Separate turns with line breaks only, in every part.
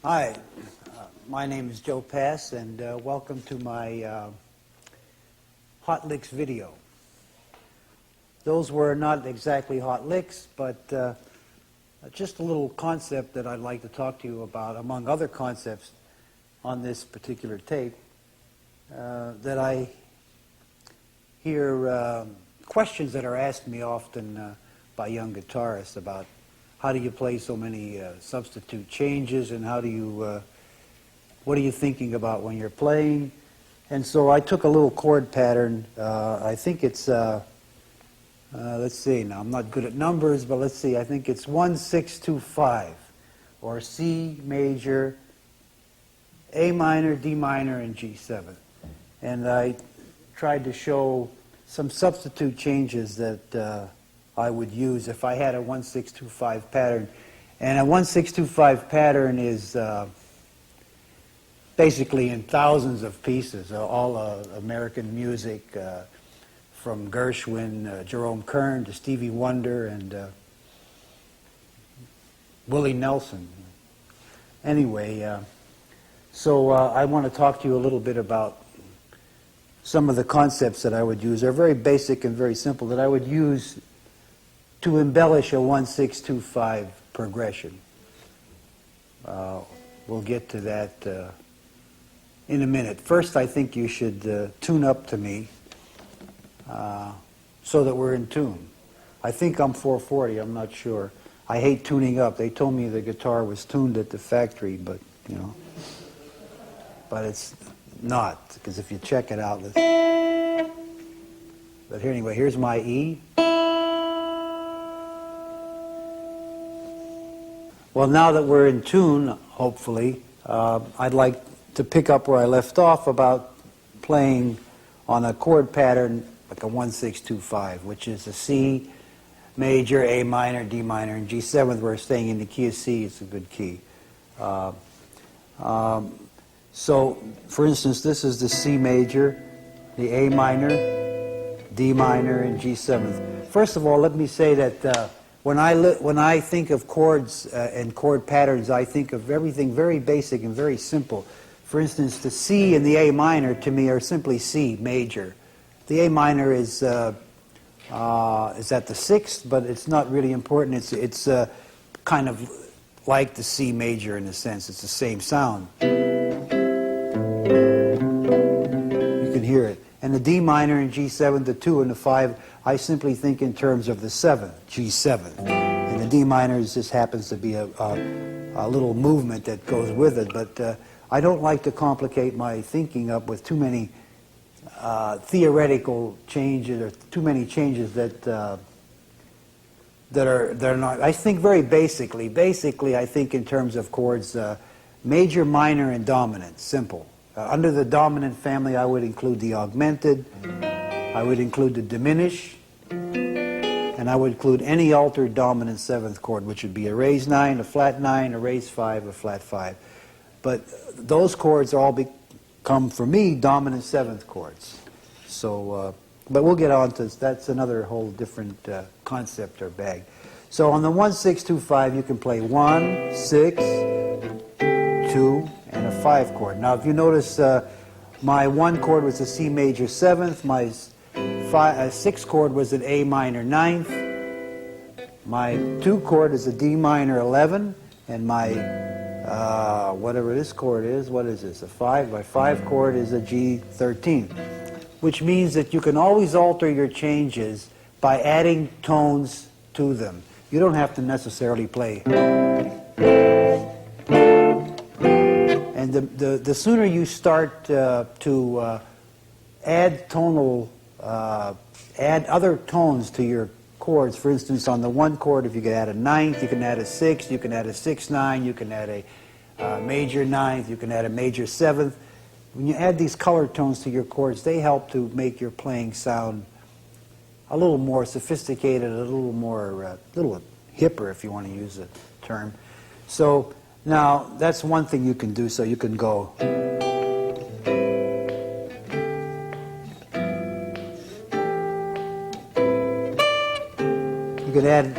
Hi, my name is Joe Pass, and welcome to my hot licks video. Those were not exactly hot licks, but just a little concept that I'd like to talk to you about, among other concepts on this particular tape, that I hear questions that are asked me often by young guitarists about how do you play so many substitute changes, and how do you, what are you thinking about when you're playing? And so I took a little chord pattern. I think it's, let's see, now I'm not good at numbers, but let's see, I think it's 1-6-2-5, or C major, A minor, D minor, and G7. And I tried to show some substitute changes that I would use if I had a 1-6-2-5 pattern. And a 1-6-2-5 pattern is basically in thousands of pieces, all American music, from Gershwin, Jerome Kern to Stevie Wonder, and Willie Nelson. Anyway, so I want to talk to you a little bit about some of the concepts that I would use. They're very basic and very simple, that I would use to embellish a 1-6-2-5 progression. We'll get to that in a minute. First, I think you should tune up to me so that we're in tune. I think I'm 440, I'm not sure. I hate tuning up. They told me the guitar was tuned at the factory, but, you know, but it's not, because if you check it out, but here, anyway, here's my E. Well, now that we're in tune, hopefully, I'd like to pick up where I left off about playing on a chord pattern like a 1-6-2-5, which is a C major, A minor, D minor, and G7. We're staying in the key of C. It's a good key. So, for instance, this is the C major, the A minor, D minor, and G7. First of all, let me say that when I think of chords and chord patterns, I think of everything very basic and very simple. For instance, the C and the A minor to me are simply C major. The A minor is at the sixth, but it's not really important. It's kind of like the C major in a sense. It's the same sound. You can hear it. And the D minor and G7, the 2 and the 5, I simply think in terms of the 7, G7. And the D minor just happens to be a little movement that goes with it. But I don't like to complicate my thinking up with too many theoretical changes, or too many changes that they're not. I think very basically. Basically, I think in terms of chords, major, minor, and dominant. Simple. Under the dominant family, I would include the augmented, I would include the diminished, and I would include any altered dominant seventh chord, which would be a raised 9, a flat 9, a raised 5, a flat 5. But those chords all become, for me, dominant seventh chords. So, but we'll get on to, that's another whole different concept or bag. So on the 1-6-2-5, you can play 1, 6, 2, and a 5 chord. Now, if you notice, my 1 chord was a C major 7th, my 6 chord was an A minor 9th, my 2 chord is a D minor 11, and my whatever this chord is, what is this? A 5 by 5 chord is a G13, which means that you can always alter your changes by adding tones to them. You don't have to necessarily play. And the sooner you start to add tonal, add other tones to your chords. For instance, on the one chord, if you could add a ninth, you can add a sixth, you can add a 6/9, you can add a major ninth, you can add a major seventh. When you add these color tones to your chords, they help to make your playing sound a little more sophisticated, a little more, little hipper, if you want to use the term. So now that's one thing you can do. So you can go. You could add.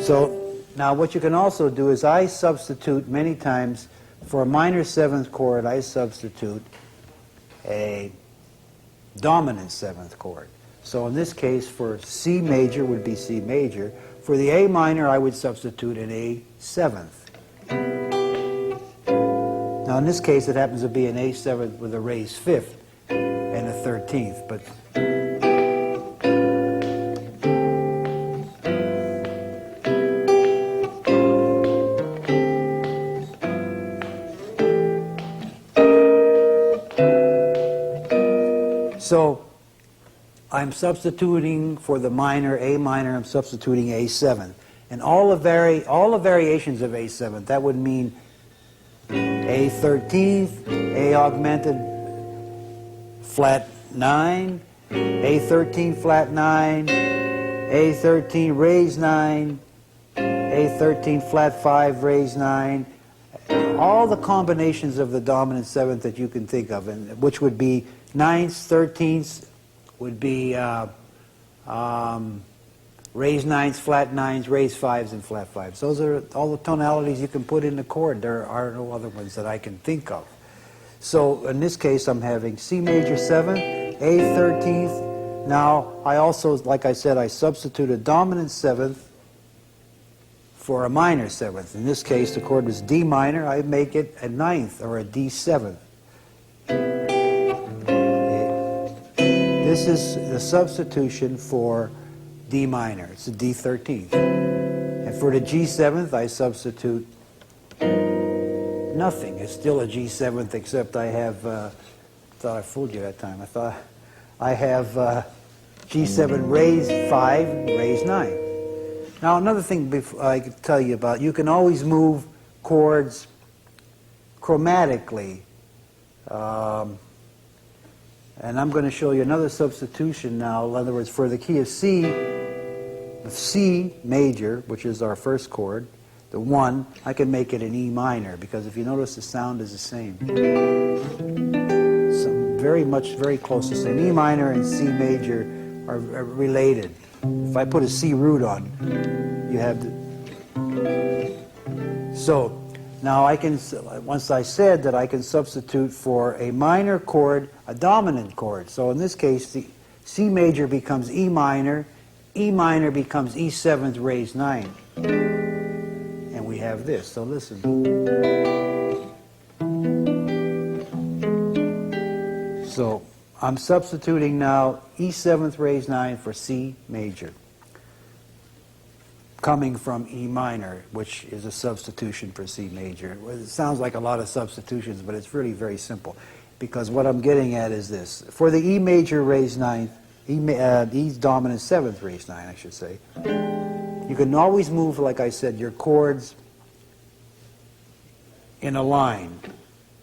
So now what you can also do is I substitute many times for a minor seventh chord, I substitute a dominant seventh chord. So in this case, for C major would be C major. For the A minor, I would substitute an A seventh. Now in this case, it happens to be an A seventh with a raised fifth and a 13th, but so I'm substituting for the minor, A minor, I'm substituting A7. And all the variations of A7, that would mean A 13th, A augmented, flat 9, A 13 flat 9, A 13 raised 9, A 13 flat 5 raised 9. All the combinations of the dominant seventh that you can think of, and which would be 9ths, 13ths, would be raised 9s, flat 9s, raised 5s, and flat 5s. Those are all the tonalities you can put in the chord. There are no other ones that I can think of. So in this case, I'm having C major 7, A 13th. Now, I also, like I said, I substitute a dominant 7th for a minor 7th. In this case, the chord was D minor. I make it a 9th or a D 7th. This is the substitution for D minor. It's a D 13th. And for the G 7th, I substitute nothing. It's still a G 7th, except I have, thought I fooled you that time. I thought I have G7 raised 5, raised 9. Now another thing I could tell you about, you can always move chords chromatically. And I'm going to show you another substitution now. In other words, for the key of C, the C major, which is our first chord, the 1, I can make it an E minor, because if you notice, the sound is the same. So very close to the same. E minor and C major are related. If I put a C root on, you have the... So now I can, once I said that I can substitute for a minor chord, a dominant chord. So in this case, the C major becomes E minor becomes E 7th raised 9. And we have this. So listen. So I'm substituting now E 7th raised 9 for C major, coming from E minor, which is a substitution for C major. It sounds like a lot of substitutions, but it's really very simple, because what I'm getting at is this. For the E major raised 9th, E dominant 7th raised 9, I should say, you can always move, like I said, your chords in a line.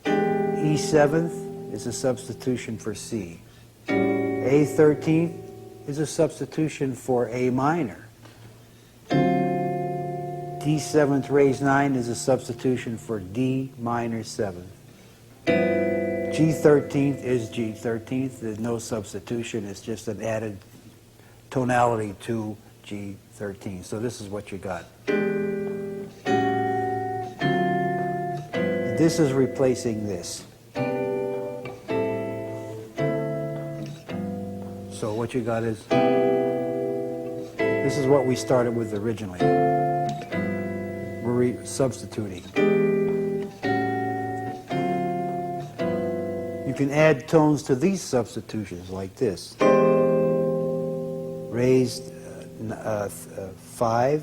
E 7th is a substitution for C. A 13th is a substitution for A minor. D 7th raised 9 is a substitution for D minor 7th. G 13th is G 13th. There's no substitution. It's just an added tonality to G 13. So this is what you got. This is replacing this. So what you got is, this is what we started with originally. We're substituting. You can add tones to these substitutions like this. Raised 5,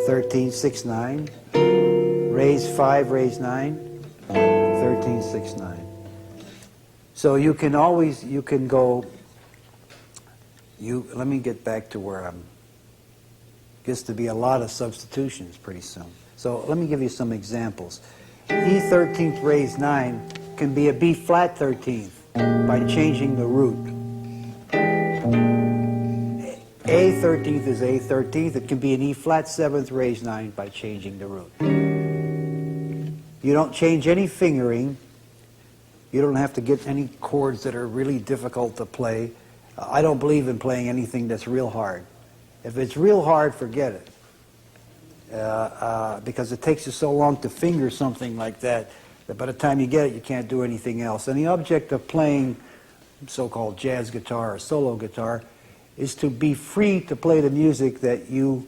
13, 6, 9. Raised 5, raised 9, 13, 6, 9. So you can always, you can go, let me get back to where gets to be a lot of substitutions pretty soon. So let me give you some examples. E 13th raised 9 can be a B flat 13th by changing the root. A 13th is A 13th. It can be an E flat 7th raised 9 by changing the root. You don't change any fingering. You don't have to get any chords that are really difficult to play. I don't believe in playing anything that's real hard. If it's real hard, forget it. Because it takes you so long to finger something like that, that by the time you get it, you can't do anything else. And the object of playing so-called jazz guitar or solo guitar is to be free to play the music that you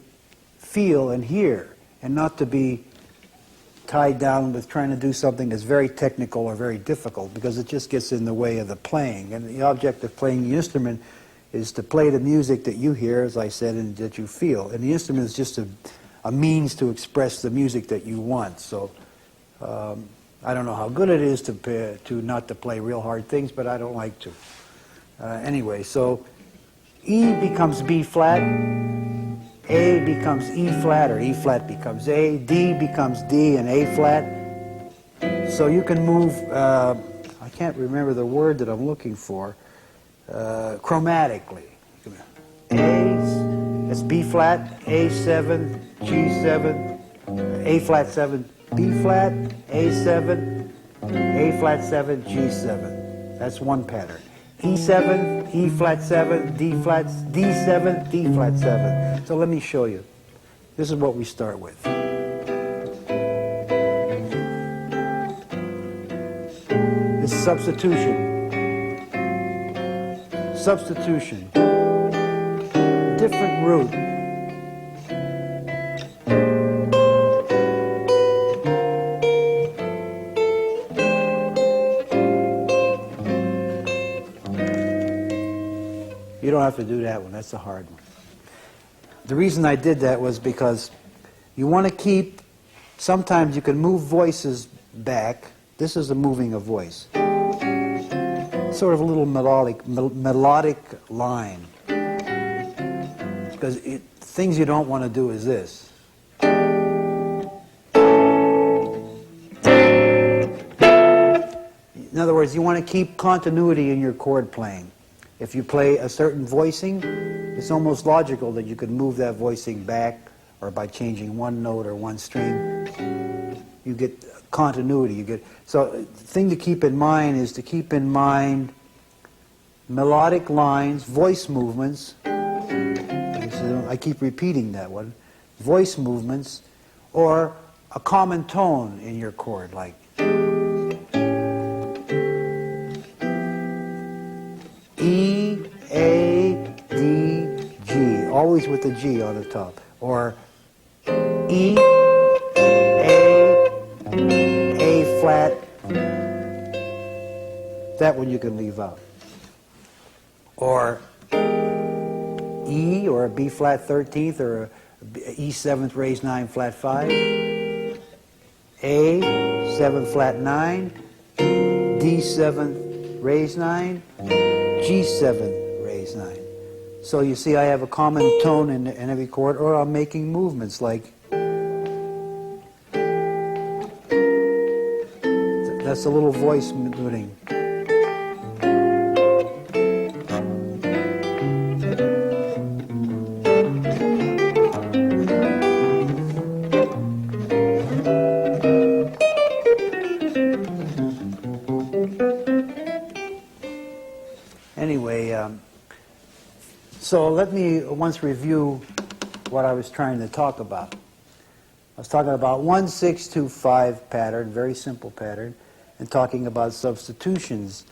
feel and hear, and not to be tied down with trying to do something that's very technical or very difficult, because it just gets in the way of the playing. And the object of playing the instrument is to play the music that you hear, as I said, and that you feel. And the instrument is just a means to express the music that you want. So I don't know how good it is to not to play real hard things, but I don't like to. Anyway, so E becomes B flat, A becomes E flat, or E flat becomes A, D becomes D and A flat. So you can move, I can't remember the word that I'm looking for, chromatically. A, it's B flat, A7, G7, A flat 7, B flat, A7, A flat 7, G7. That's one pattern. E7, E flat 7, D flat, D7, D flat 7. So let me show you. This is what we start with. This substitution. Substitution. Different root. You don't have to do that one. That's a hard one. The reason I did that was because you want to keep, sometimes you can move voices back. This is the moving of voice. Sort of a little melodic line. Because things you don't want to do is this. In other words, you want to keep continuity in your chord playing. If you play a certain voicing, it's almost logical that you could move that voicing back, or by changing one note or one string, you get continuity. So the thing to keep in mind is to keep in mind melodic lines, voice movements. I keep repeating that one. Voice movements, or a common tone in your chord, like E, A, D, G, always with the G on the top. Or E, A flat. That one you can leave out. Or E, or a B flat 13th, or a E 7th raised 9 flat 5. A 7 flat 9. D 7 raised 9. G7 raised 9. So you see I have a common tone in every chord, or I'm making movements like, that's a little voice moving. Anyway, so let me once review what I was trying to talk about. I was talking about 1, 6, 2, 5 pattern, very simple pattern, and talking about substitutions.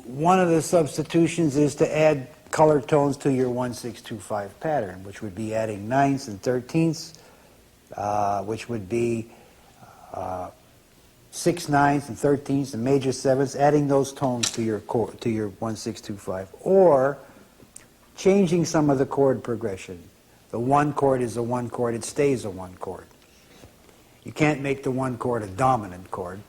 one of the substitutions is to add color tones to your 1-6-2-5 pattern, which would be adding 9ths and 13ths, which would be 6 9ths and 13ths and major 7ths, adding those tones to your 1-6-2-5, or changing some of the chord progression. The 1 chord is a 1 chord, it stays a 1 chord. You can't make the 1 chord a dominant chord.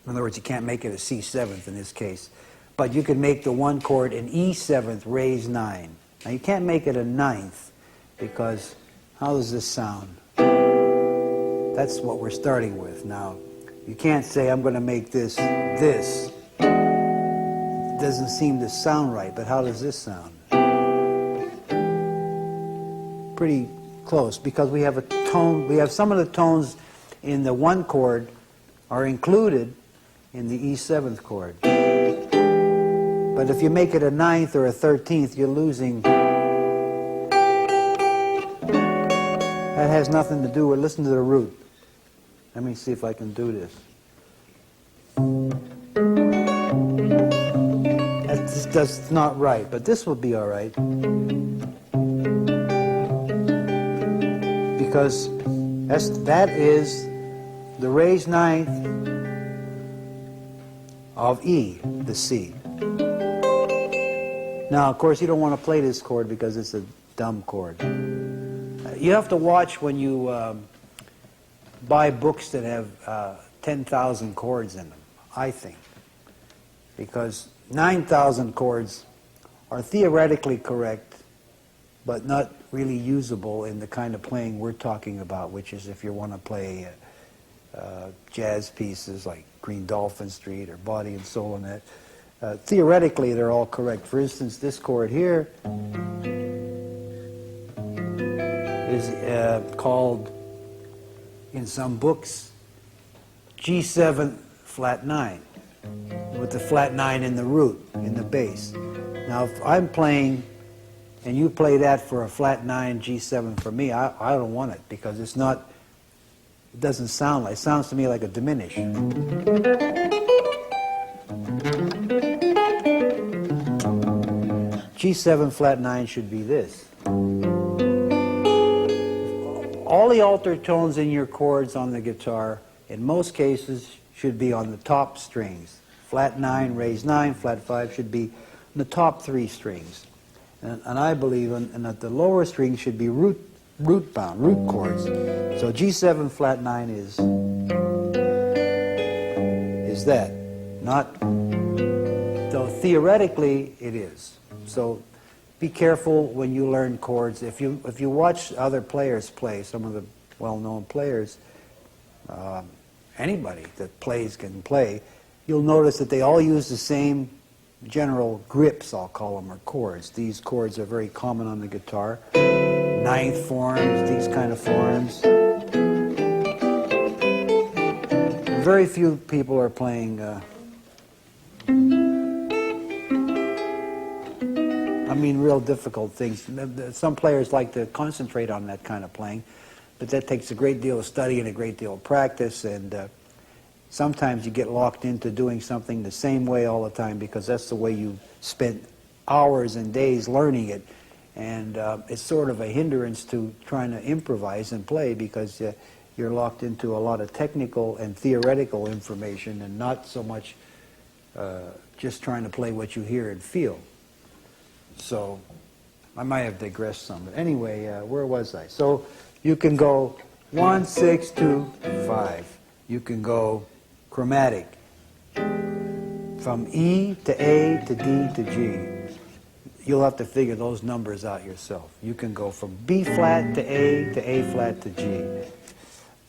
In other words, you can't make it a C7th in this case. But you can make the 1 chord an E7th raised 9. Now you can't make it a 9th because how does this sound? That's what we're starting with. Now, you can't say I'm going to make this this. It doesn't seem to sound right, but how does this sound? Pretty close because we have a tone, we have some of the tones in the 1 chord are included in the E7th chord. But if you make it a 9th or a 13th, you're losing. That has nothing to do with, listen to the root. Let me see if I can do this. That's not right, but this will be all right. Because that is the raised 9th of E, the C. Now, of course, you don't want to play this chord because it's a dumb chord. You have to watch when you buy books that have 10,000 chords in them, I think. Because 9,000 chords are theoretically correct, but not really usable in the kind of playing we're talking about, which is if you want to play jazz pieces like Green Dolphin Street or Body and Soul and that. Theoretically, they're all correct. For instance, this chord here is called, in some books, G7 flat 9, with the flat 9 in the root, in the bass. Now, if I'm playing, and you play that for a flat 9 G7 for me, I don't want it, because it's not, it doesn't sound like, it sounds to me like a diminish. G7 flat 9 should be this. All the altered tones in your chords on the guitar, in most cases, should be on the top strings. Flat 9, raised 9, flat 5 should be on the top 3 strings. And I believe that the lower strings should be root chords. So G7 flat 9 is that. Not, though theoretically it is. So be careful when you learn chords. If you watch other players play, some of the well-known players, anybody that plays can play, you'll notice that they all use the same general grips, I'll call them, or chords. These chords are very common on the guitar. 9th forms, these kind of forms. Very few people are playing real difficult things. Some players like to concentrate on that kind of playing, but that takes a great deal of study and a great deal of practice, and sometimes you get locked into doing something the same way all the time because that's the way you spent hours and days learning it, and it's sort of a hindrance to trying to improvise and play because you're locked into a lot of technical and theoretical information and not so much just trying to play what you hear and feel. So I might have digressed some. But anyway, where was I? So you can go 1, 6, 2, 5. You can go chromatic from E to A to D to G. You'll have to figure those numbers out yourself. You can go from B flat to A flat to G.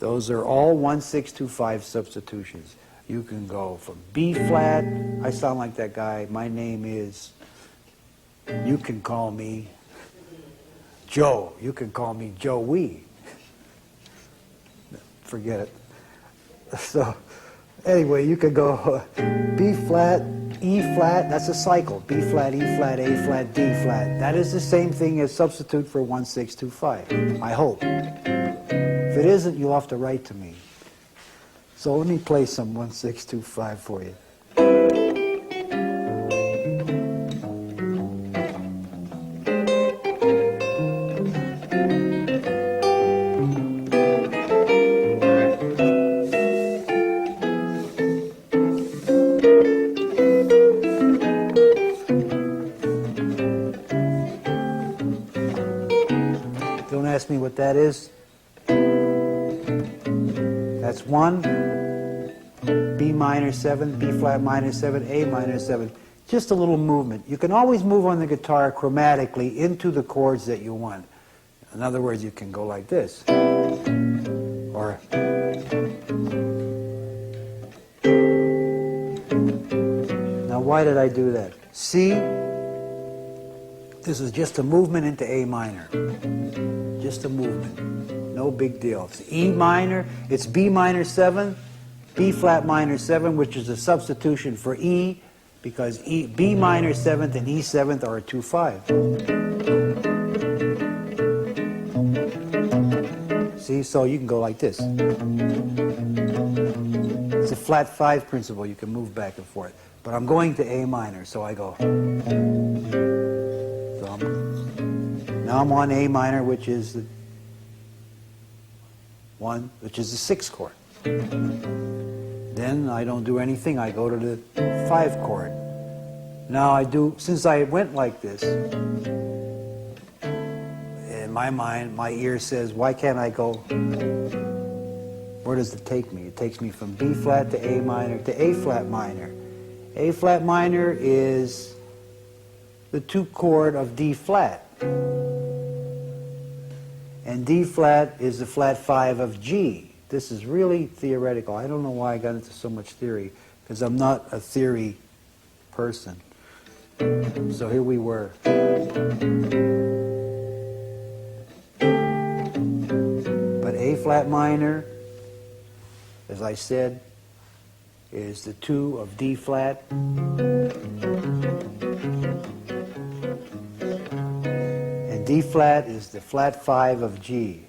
Those are all 1, 6, 2, 5 substitutions. You can go from B flat. I sound like that guy. My name is... You can call me Joe. You can call me Joey. Forget it. So, anyway, you could go B flat, E flat. That's a cycle. B flat, E flat, A flat, D flat. That is the same thing as substitute for 1, 6, 2, 5. I hope. If it isn't, you'll have to write to me. So let me play some 1, 6, 2, 5 for you. ask me what that is. That's 1, B minor 7, B flat minor 7, A minor 7. Just a little movement. You can always move on the guitar chromatically into the chords that you want. In other words, you can go like this. Or now, why did I do that? C, this is just a movement into A minor. Just a movement. No big deal. It's E minor, it's B minor 7, B flat minor 7, which is a substitution for E, because B minor 7th and E 7th are a 2-5. See, so you can go like this. It's a flat 5 principle. You can move back and forth. But I'm going to A minor, so I go. So now I'm on A minor, which is the 1, which is the 6th chord. Then I don't do anything. I go to the 5 chord. Now I do, since I went like this, in my mind, my ear says, why can't I go? Where does it take me? It takes me from B flat to A minor to A flat minor. A flat minor is the 2 chord of D flat. And D flat is the flat 5 of G. This is really theoretical. I don't know why I got into so much theory, because I'm not a theory person. So here we were. But A flat minor, as I said, is the 2 of D flat. And D flat is the flat 5 of G.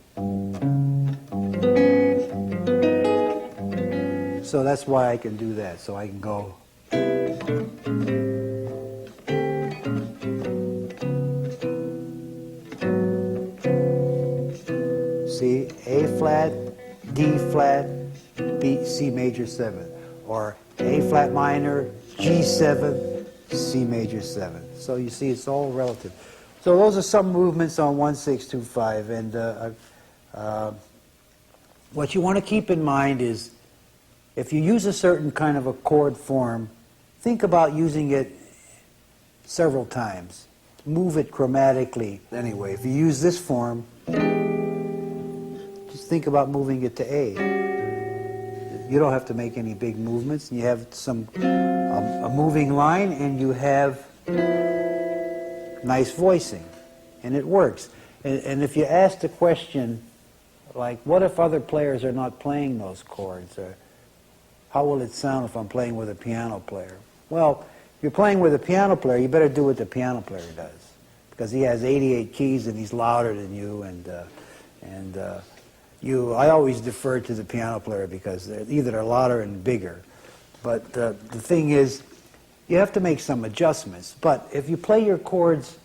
So that's why I can do that. So I can go. See, A flat, D flat, B, C major 7. Or A flat minor, G 7, C major 7. So you see, it's all relative. So those are some movements on 1625. And what you want to keep in mind is, if you use a certain kind of a chord form, think about using it several times. Move it chromatically. Anyway, if you use this form, just think about moving it to A. You don't have to make any big movements. You have a moving line, and you have nice voicing, and it works. And if you ask the question, like, what if other players are not playing those chords? Or how will it sound if I'm playing with a piano player? Well, if you're playing with a piano player, you better do what the piano player does, because he has 88 keys and he's louder than you, I always defer to the piano player because they're louder and bigger. But the thing is, you have to make some adjustments. But if you play your chords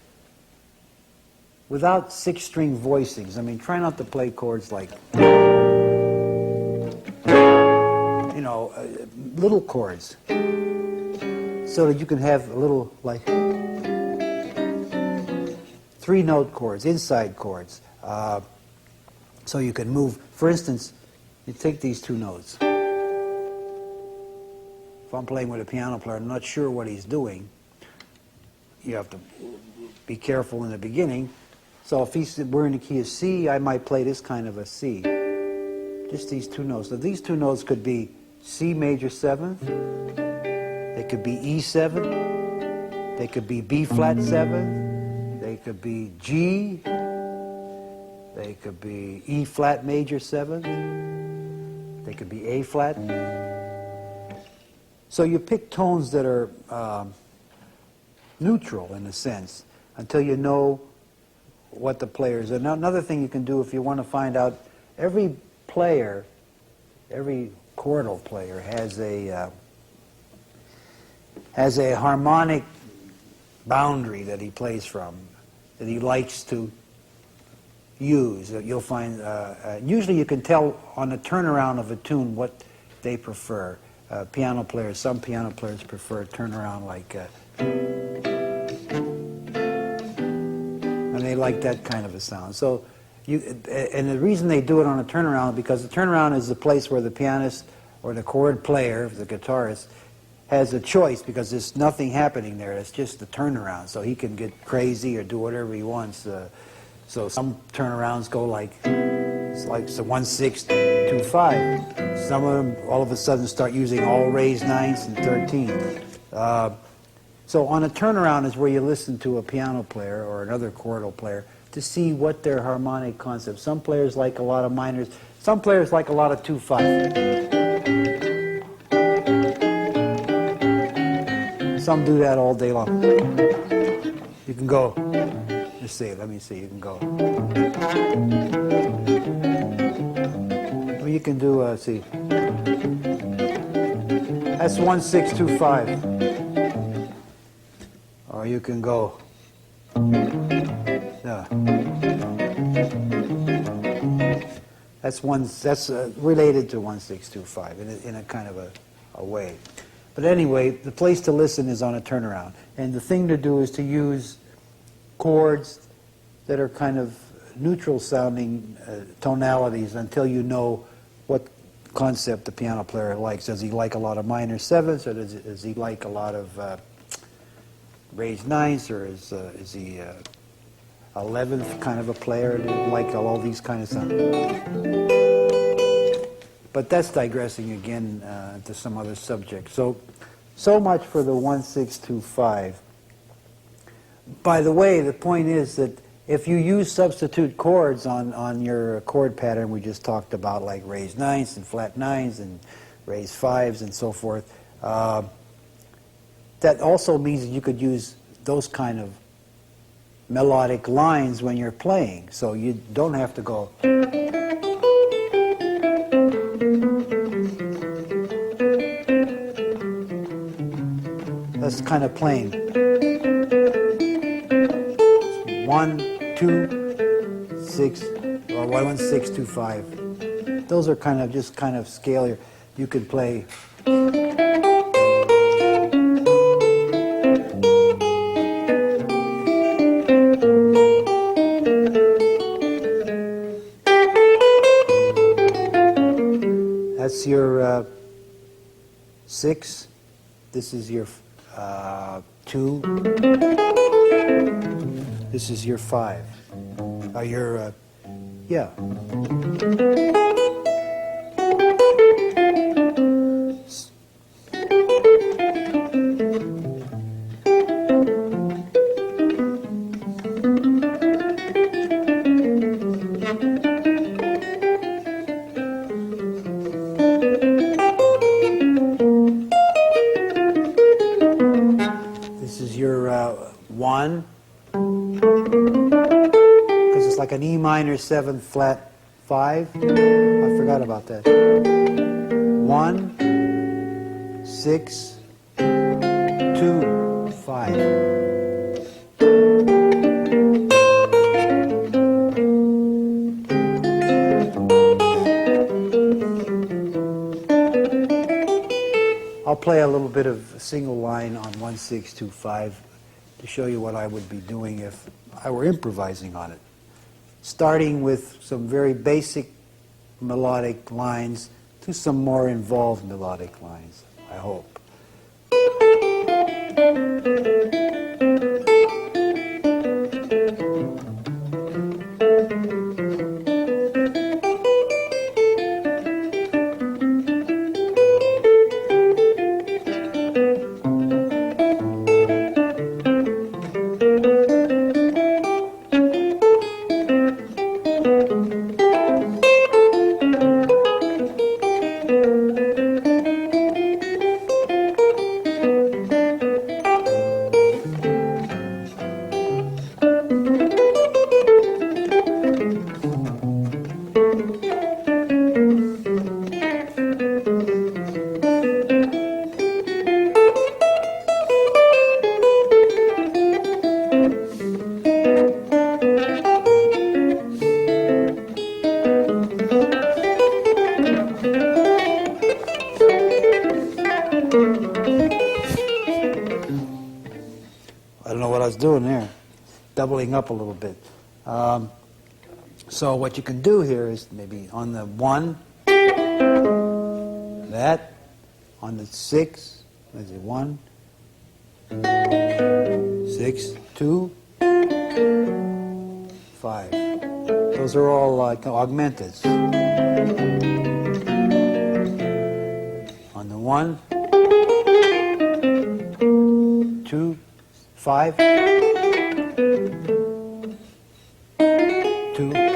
without 6-string voicings, I mean, try not to play chords like, little chords, so that you can have a little, like, 3-note chords, inside chords. So you can move. For instance, you take these 2 notes. If I'm playing with a piano player, I'm not sure what he's doing. You have to be careful in the beginning. So if we're in the key of C, I might play this kind of a C. Just these 2 notes. Now these 2 notes could be C major 7th. They could be E 7th. They could be B flat 7th. They could be G. They could be E flat major 7th. They could be A flat. So you pick tones that are neutral in a sense until you know what the players are. Now, another thing you can do if you want to find out, every player, every chordal player has a harmonic boundary that he plays from, that he likes to use. You'll find, usually you can tell on the turnaround of a tune what they prefer. Piano players, some piano players prefer a turnaround like, and they like that kind of a sound. So And the reason they do it on a turnaround is because the turnaround is the place where the pianist or the chord player, the guitarist, has a choice because there's nothing happening there. It's just the turnaround. So he can get crazy or do whatever he wants. So some turnarounds go like, it's like 1-6-2-5. Some of them all of a sudden start using all raised ninths and 13. So on a turnaround is where you listen to a piano player or another chordal player to see what their harmonic concept. Some players like a lot of minors. Some players like a lot of 2-5. Some do that all day long. You can go. Let's see. Let me see. You can go. Well, you can do. See. That's 1-6-2-5. Or you can go. Yeah. That's one. That's related to 1-6-2-5 in a kind of a way. But anyway, the place to listen is on a turnaround. And the thing to do is to use chords that are kind of neutral sounding tonalities until you know what concept the piano player likes. Does he like a lot of minor sevenths, or does he like a lot of raised ninths, or is he 11th kind of a player? Like all these kind of sounds. But that's digressing again to some other subject. So much for the 1-6-2-5. By the way, the point is that if you use substitute chords on your chord pattern we just talked about, like raised ninths and flat nines and raised fives and so forth, that also means that you could use those kind of melodic lines when you're playing. So you don't have to go. That's kind of plain. 1-2-6 or 1-6-2-5. Those are kind of just kind of scale. You could play. That's your 6. This is your 2. This is your 5. Your yeah. This is your 1. Because it's like an E minor 7 flat 5. I forgot about that. 1, 6, 2, 5. I'll play a little bit of a single line on 1-6-2-5 to show you what I would be doing if I were improvising on it. Starting with some very basic melodic lines to some more involved melodic lines, I hope. I don't know what I was doing there, doubling up a little bit. So what you can do here is maybe on the 1, that, on the 6, let's see, 1, 6, 2, 5. Those are all like augmenteds. On the 1, 2, 5, 2, 5.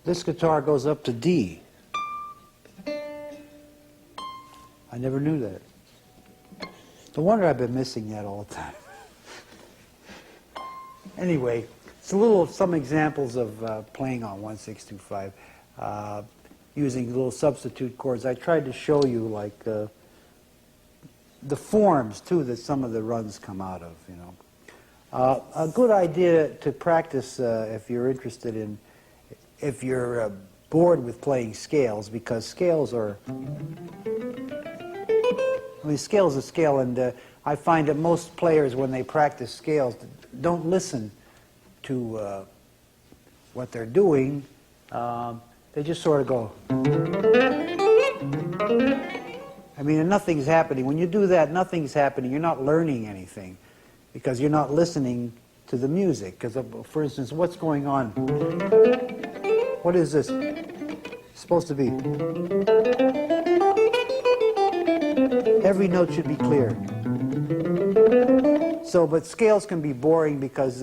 This guitar goes up to D. I never knew that. No wonder I've been missing that all the time. Anyway, it's some examples of playing on 1-6-2-5, using little substitute chords. I tried to show you like the forms too that some of the runs come out of. You know, a good idea to practice if you're interested in. If you're bored with playing scales, because scales are, scale is a scale, and I find that most players, when they practice scales, don't listen to what they're doing. They just sort of go. And nothing's happening. When you do that, nothing's happening. You're not learning anything, because you're not listening to the music. Because, for instance, what's going on? What is this supposed to be? Every note should be clear. So, but scales can be boring because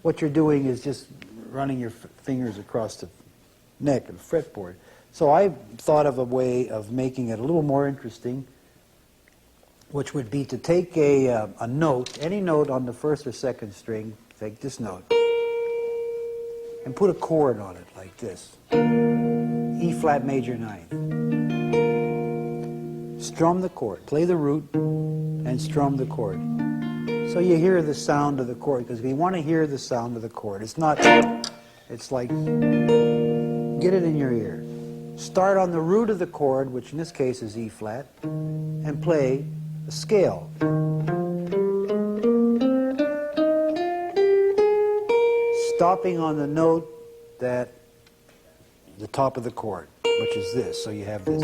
what you're doing is just running your fingers across the neck of the fretboard. So I thought of a way of making it a little more interesting, which would be to take a note, any note on the first or second string, take this note, and put a chord on it like this. E flat major 9. Strum the chord. Play the root and strum the chord. So you hear the sound of the chord, because you want to hear the sound of the chord. It's not, it's like, get it in your ear. Start on the root of the chord, which in this case is E flat, and play a scale. Stopping on the note that the top of the chord, which is this. So you have this.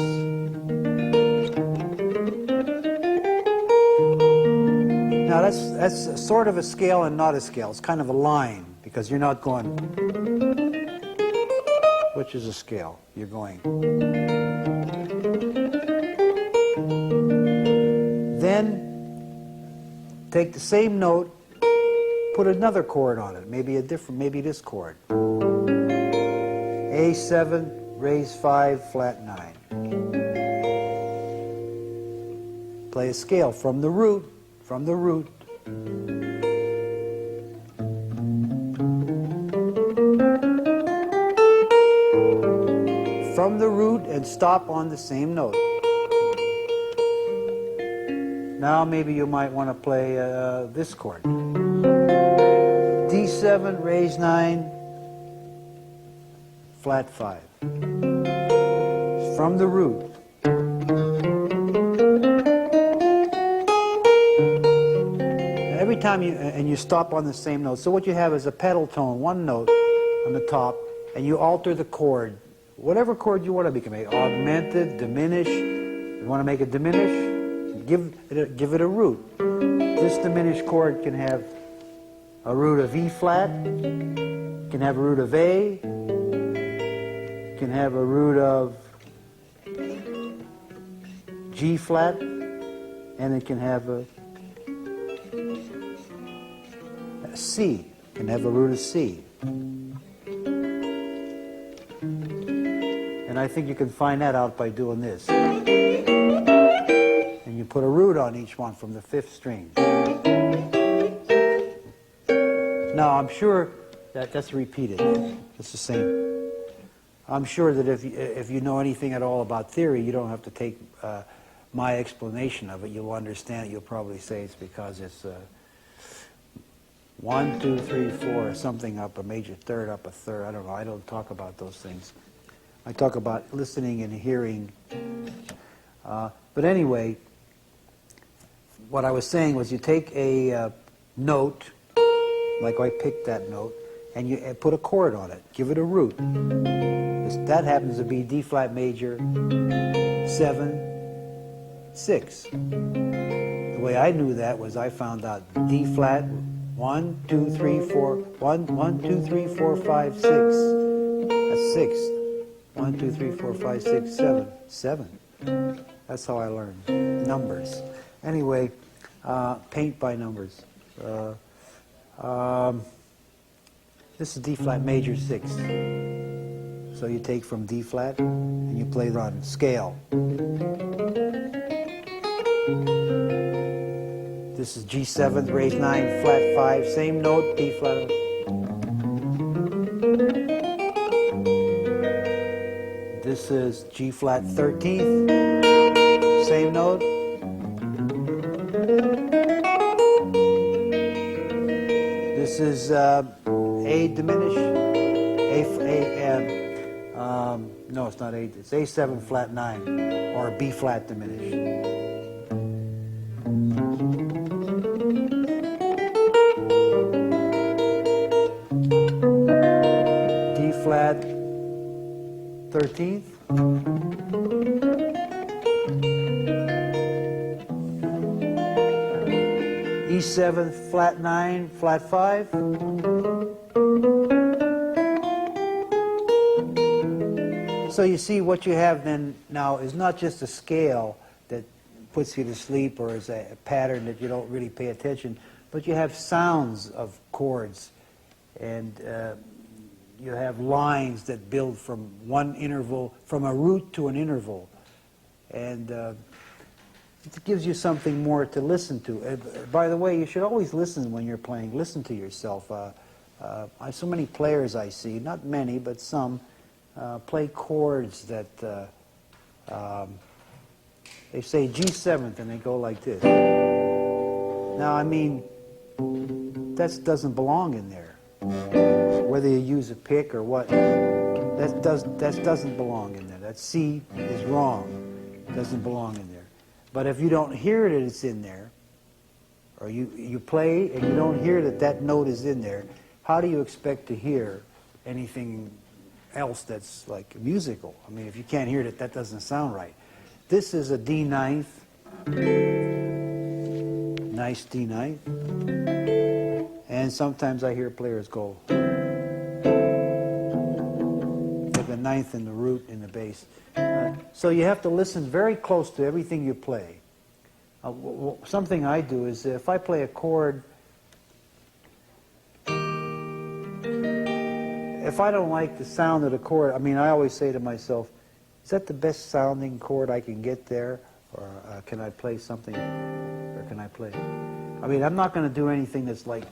Now that's sort of a scale and not a scale. It's kind of a line, because you're not going, which is a scale. You're going. Then take the same note, put another chord on it, maybe this chord. A7, raise 5, flat 9. Play a scale from the root, From the root and stop on the same note. Now maybe you might want to play this chord. D7, raise 9, flat 5. From the root. Every time you stop on the same note. So what you have is a pedal tone, one note on the top, and you alter the chord. Whatever chord you want to make it, augmented, diminish. You want to make it diminish, give it a root. This diminished chord can have a root of E flat, can have a root of A, can have a root of G flat, and it can have a C, can have a root of C. And I think you can find that out by doing this. put a root on each one from the 5th string. Now, I'm sure that that's repeated. It's the same. I'm sure that if you know anything at all about theory, you don't have to take my explanation of it. You'll understand it. You'll probably say it's because it's 1, 2, 3, 4, something up, a major third up, a third. I don't know. I don't talk about those things. I talk about listening and hearing. But anyway, what I was saying was you take a note, like I picked that note, and you put a chord on it. Give it a root. That happens to be D flat major 7, 6. The way I knew that was I found out D flat 1, 2, 3, 4, 1, 2, 3, 4, 5, 6. That's 6. 1, 2, 3, 4, 5, 6, 7. 7. That's how I learned numbers. Anyway, paint by numbers. This is D flat major 6. So you take from D flat and you play on scale. This is G7, raised 9, flat 5, same note, D flat. This is G flat 13th, same note. This is A diminished, no, it's not A, it's A7 flat 9, or B flat diminished. D flat 13th. E7 flat 9, flat 5. So you see what you have then now is not just a scale that puts you to sleep or is a pattern that you don't really pay attention, but you have sounds of chords, and you have lines that build from one interval, from a root to an interval, and it gives you something more to listen to. By the way, you should always listen when you're playing. Listen to yourself. So many players I see, not many, but some, play chords that they say G7th and they go like this. Now, I mean, that doesn't belong in there. Whether you use a pick or what, that doesn't belong in there. That C is wrong. It doesn't belong in there. But if you don't hear that it's in there, or you play and you don't hear that that note is in there, how do you expect to hear anything else that's like musical? I mean, if you can't hear it, that doesn't sound right. This is a D9th, nice D9th, and sometimes I hear players go with the ninth and the root in the bass. So you have to listen very close to everything you play. Something I do is if I play a chord, if I don't like the sound of the chord, I mean, I always say to myself, is that the best sounding chord I can get there? Or can I play something, or can I play? I mean, I'm not going to do anything that's like,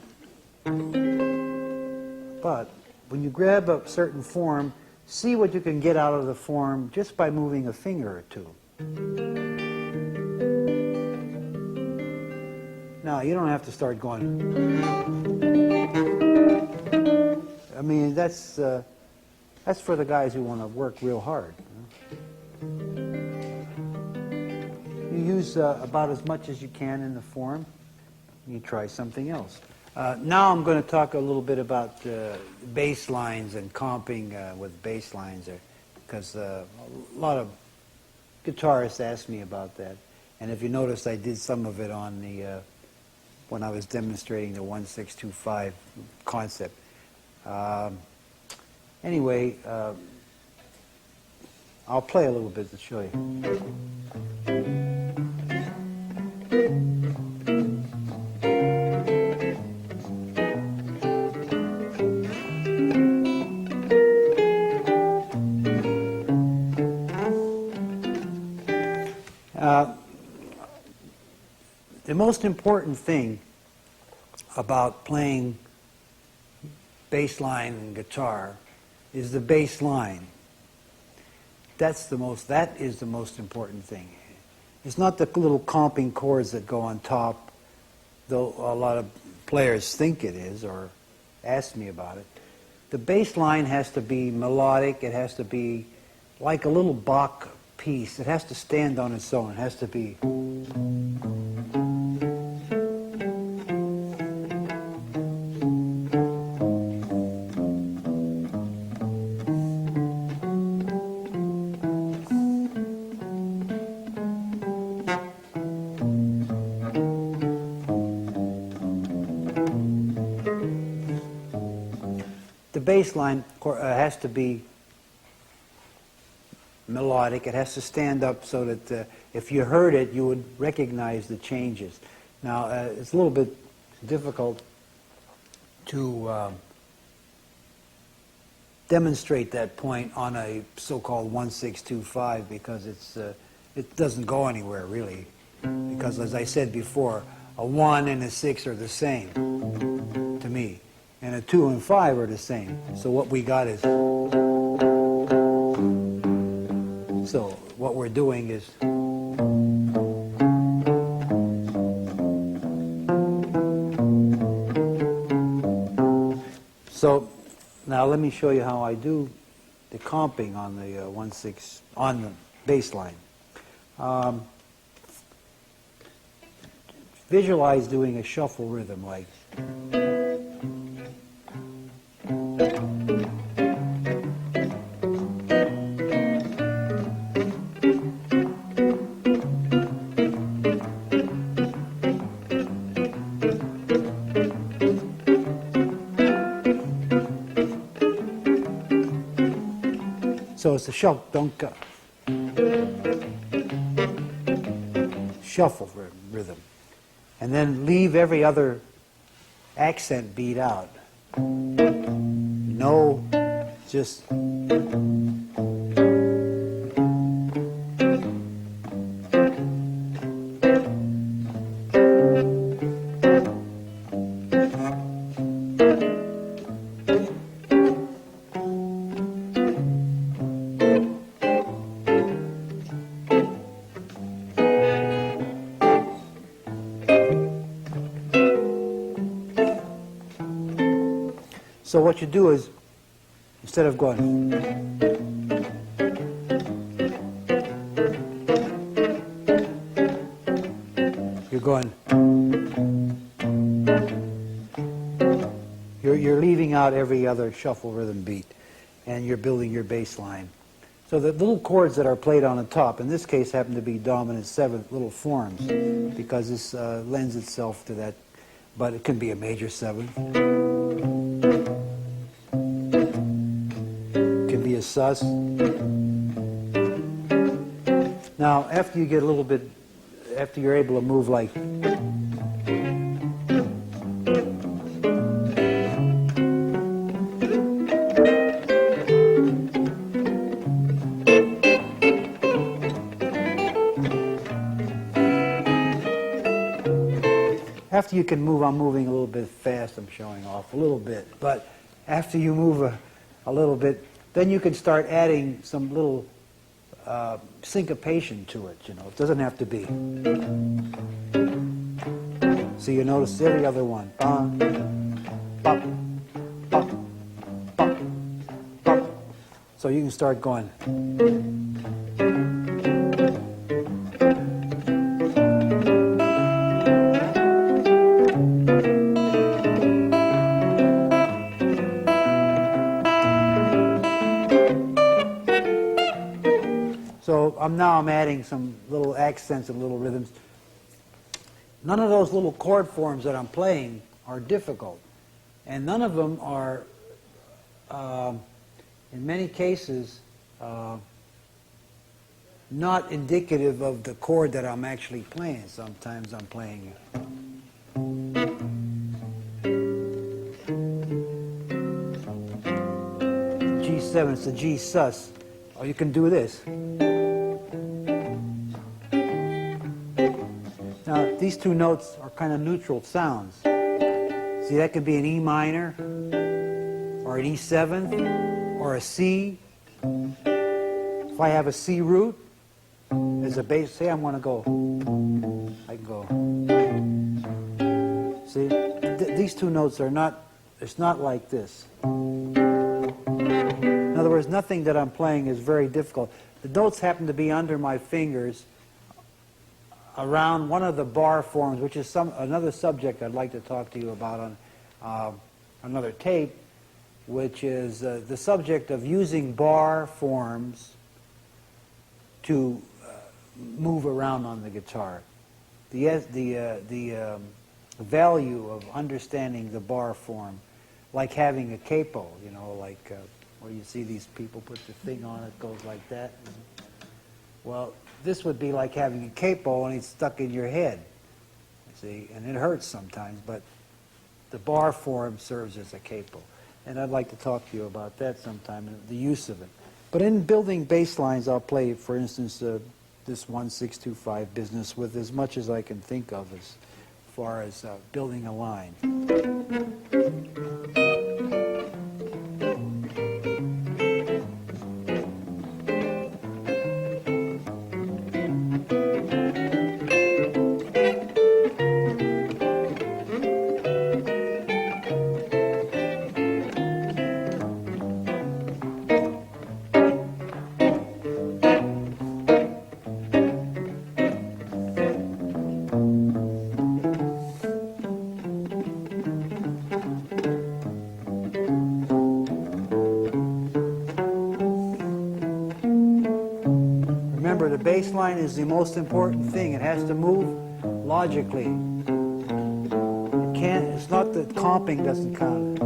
but when you grab a certain form, see what you can get out of the form just by moving a finger or two. Now, you don't have to start going. I mean, that's for the guys who want to work real hard. You use about as much as you can in the form. You try something else. Now I'm going to talk a little bit about bass lines and comping with bass lines, because a lot of guitarists ask me about that. And if you notice, I did some of it on the when I was demonstrating the 1625 concept. Anyway, I'll play a little bit to show you. the most important thing about playing bass line guitar is the bass line. That is the most important thing. It's not the little comping chords that go on top, though a lot of players think it is or ask me about it. The bass line has to be melodic. It has to be like a little Bach piece. It has to stand on its own. It has to be. The bass line has to be melodic. It has to stand up so that if you heard it, you would recognize the changes. Now, it's a little bit difficult to demonstrate that point on a so-called 1-6-2-5 because it doesn't go anywhere really. Because as I said before, a 1 and a 6 are the same to me. And a 2 and 5 are the same. So what we got is... So what we're doing is... So now let me show you how I do the comping on the 1-6, on the bass line. Visualize doing a shuffle rhythm like... So it's a shuffle, don't go. Shuffle rhythm. And then leave every other accent beat out. No, just... So what you do is, instead of going, you're going, you're leaving out every other shuffle rhythm beat, and you're building your bass line. So the little chords that are played on the top, in this case happen to be dominant seventh little forms, because this lends itself to that, but it can be a major seventh. A sus. Now, after you get a little bit, after you're able to move like, after you can move, I'm moving a little bit fast, I'm showing off a little bit, but after you move a little bit, then you can start adding some little syncopation to it, you know. It doesn't have to be. So you notice every other one. Bum, bum, bum, bum, bum. So you can start going. So now I'm adding some little accents and little rhythms. None of those little chord forms that I'm playing are difficult. And none of them are, in many cases, not indicative of the chord that I'm actually playing. Sometimes I'm playing G7, it's a G sus. Or you can do this. Now, these two notes are kind of neutral sounds. See, that could be an E minor, or an E7, or a C. If I have a C root as a bass, say I'm going to go, I can go. See, these two notes are not, it's not like this. In other words, nothing that I'm playing is very difficult. The notes happen to be under my fingers around one of the bar forms, which is another subject I'd like to talk to you about on another tape, which is the subject of using bar forms to move around on the guitar. The value of understanding the bar form, like having a capo, you know, like where you see these people put the thing on, it goes like that. Well, this would be like having a capo and it's stuck in your head, you see, and it hurts sometimes, but the bar form serves as a capo. And I'd like to talk to you about that sometime, and the use of it. But in building bass lines, I'll play, for instance, this 1-6-2-5 business with as much as I can think of as far as building a line. Remember, the bass line is the most important thing. It has to move logically. It can't, it's not that comping doesn't count.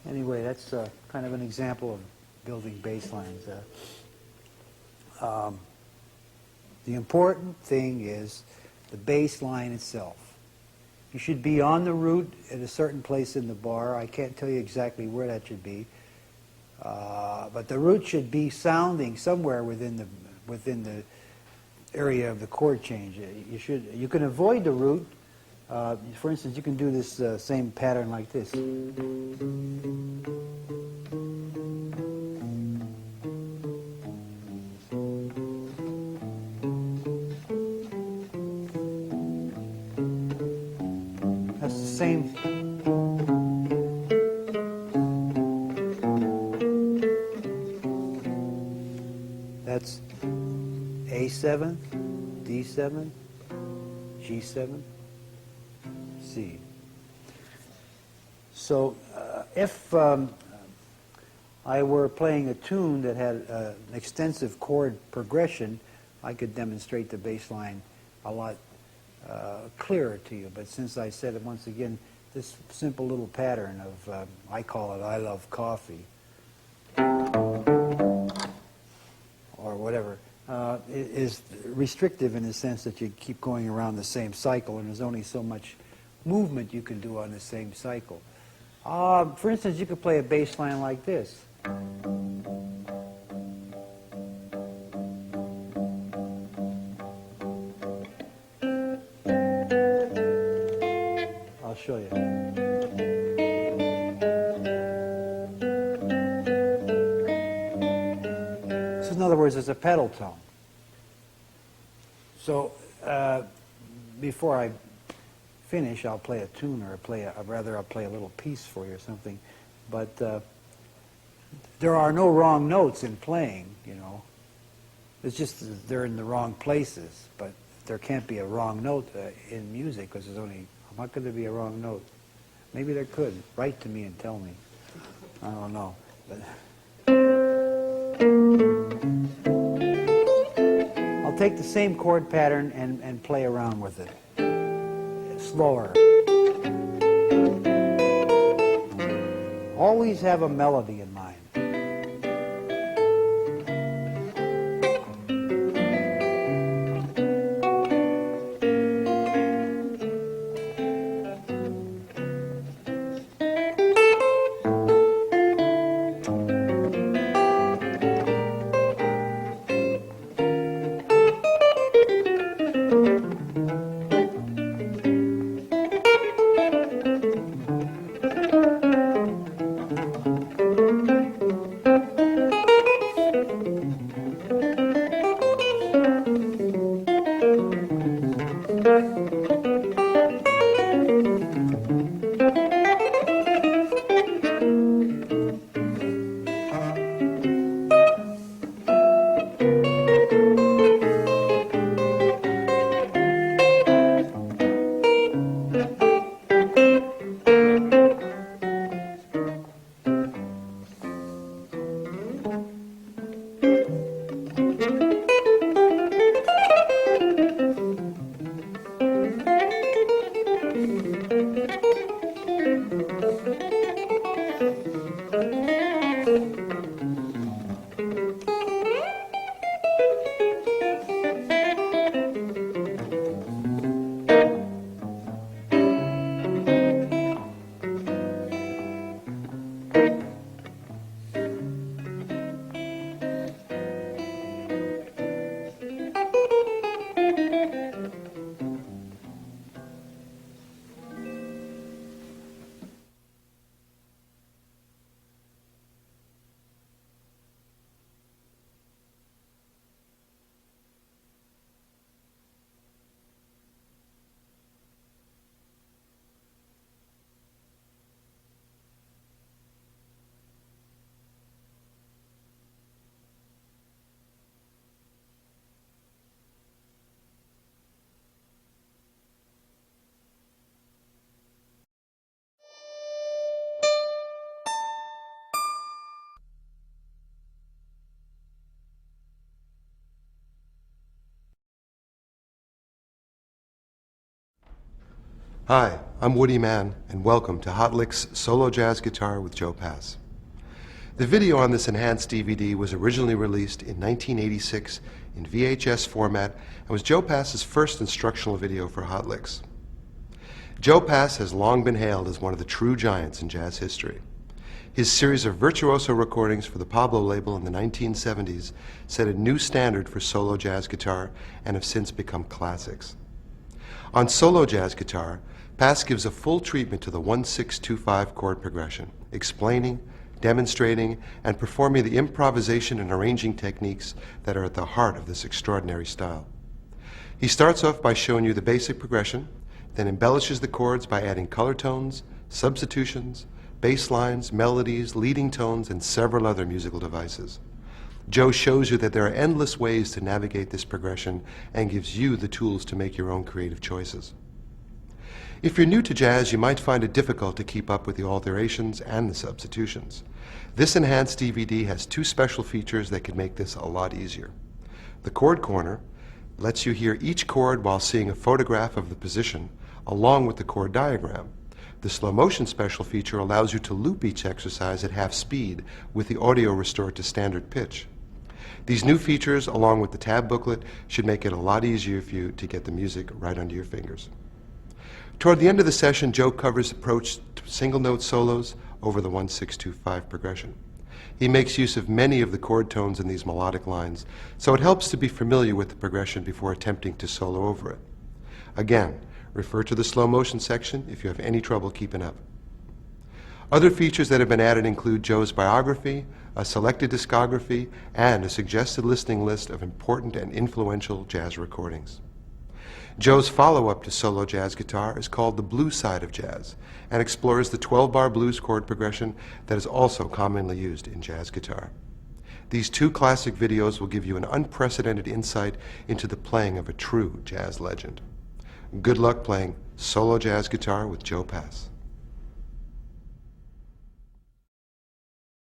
Anyway, that's kind of an example of building bass lines. The important thing is the bass line itself. You should be on the root at a certain place in the bar. I can't tell you exactly where that should be, but the root should be sounding somewhere within the area of the chord change. You can avoid the root. For instance, you can do this same pattern like this. That's the same. That's A7, D7, G7. C. So if I were playing a tune that had an extensive chord progression, I could demonstrate the bass line a lot clearer to you. But since I said it once again, this simple little pattern of, I call it I Love Coffee, or whatever, is restrictive in the sense that you keep going around the same cycle, and there's only so much movement you can do on the same cycle. For instance, you could play a bass line like this. I'll show you. So in other words, it's a pedal tone. So before I finish, I'll play a tune, or I'll play a little piece for you or something. But there are no wrong notes in playing, you know. It's just that they're in the wrong places. But there can't be a wrong note in music, because there's only, how could there be a wrong note? Maybe there could. Write to me and tell me. I don't know. But I'll take the same chord pattern and play around with it. Slower. Always have a melody in mind.
Hi, I'm Woody Mann, and welcome to Hot Licks Solo Jazz Guitar with Joe Pass. The video on this enhanced DVD was originally released in 1986 in VHS format and was Joe Pass's first instructional video for Hot Licks. Joe Pass has long been hailed as one of the true giants in jazz history. His series of virtuoso recordings for the Pablo label in the 1970s set a new standard for solo jazz guitar and have since become classics. On solo jazz guitar, Pass gives a full treatment to the 1-6-2-5 chord progression, explaining, demonstrating, and performing the improvisation and arranging techniques that are at the heart of this extraordinary style. He starts off by showing you the basic progression, then embellishes the chords by adding color tones, substitutions, bass lines, melodies, leading tones, and several other musical devices. Joe shows you that there are endless ways to navigate this progression and gives you the tools to make your own creative choices. If you're new to jazz, you might find it difficult to keep up with the alterations and the substitutions. This enhanced DVD has two special features that can make this a lot easier. The Chord Corner lets you hear each chord while seeing a photograph of the position along with the chord diagram. The slow motion special feature allows you to loop each exercise at half speed with the audio restored to standard pitch. These new features, along with the tab booklet, should make it a lot easier for you to get the music right under your fingers. Toward the end of the session, Joe covers approach to single note solos over the 1-6-2-5 progression. He makes use of many of the chord tones in these melodic lines, so it helps to be familiar with the progression before attempting to solo over it. Again, refer to the slow motion section if you have any trouble keeping up. Other features that have been added include Joe's biography, a selected discography, and a suggested listening list of important and influential jazz recordings. Joe's follow-up to solo jazz guitar is called The Blues Side of Jazz and explores the 12-bar blues chord progression that is also commonly used in jazz guitar. These two classic videos will give you an unprecedented insight into the playing of a true jazz legend. Good luck playing solo jazz guitar with Joe Pass.